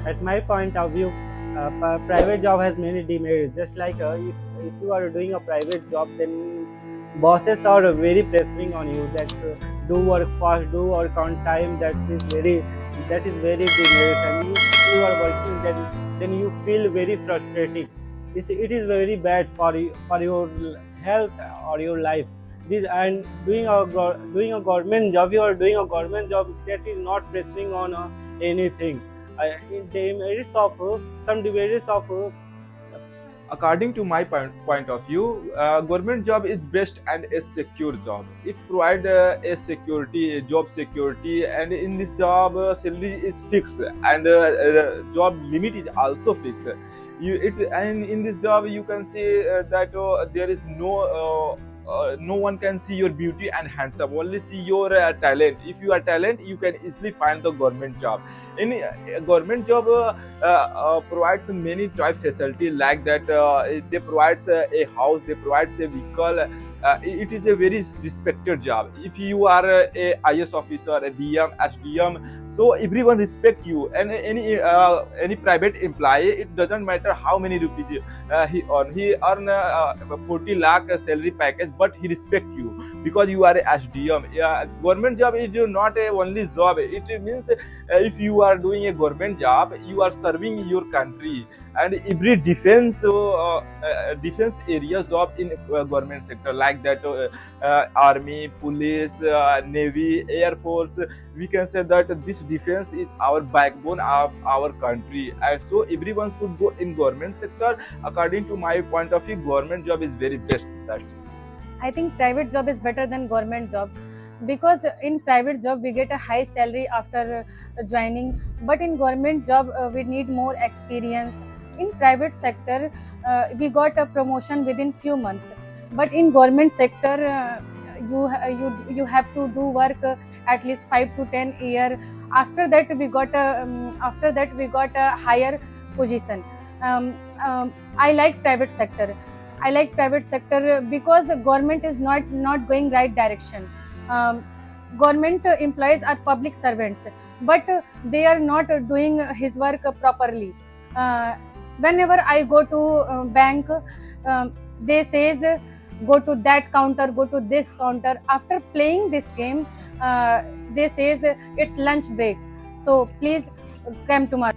At my point of view, private job has many demerits. Just like if you are doing a private job, then bosses are very pressuring on you that do work fast, do work on time. That is very demerits, and if you are working, then you feel very frustrating. It is very bad for your health or your life. This and doing a government job, you are doing a government job that is not pressuring on anything. In demerits of some demerits of According to my point of view, government job is best and a secure job. It provides a security, a job security, and in this job, salary is fixed, and job limit is also fixed. And in this job you can see that there is no one can see your beauty and handsome, only see your talent. If you are talent, you can easily find the government job. In government job provides many type facility, like that they provides a house, they provides a vehicle. It is a very respected job. If you are a IS officer, a DM, HDM, so everyone respect you. And any private employee, it doesn't matter how many rupees he earn 40 lakh salary package, but he respect you because you are a HDM. Yeah, government job is not a only job. It means if you are doing a government job, you are serving your country. And every defense area job in government sector, like that army, police, navy, air force, we can say that this defense is our backbone of our country, and so everyone should go in government sector. According to my point of view, government job is very best. That's I think private job is better than government job, because in private job we get a high salary after joining, but in government job we need more experience. In private sector we got a promotion within few months, but in government sector you have to do work at least 5 to 10 year. After that we got a higher position. I like private sector. I like private sector because government is not going right direction. Government employees are public servants, but they are not doing his work properly. Uh, Whenever I go to bank, they says go to that counter, go to this counter. After playing this game, they says it's lunch break, so please come tomorrow.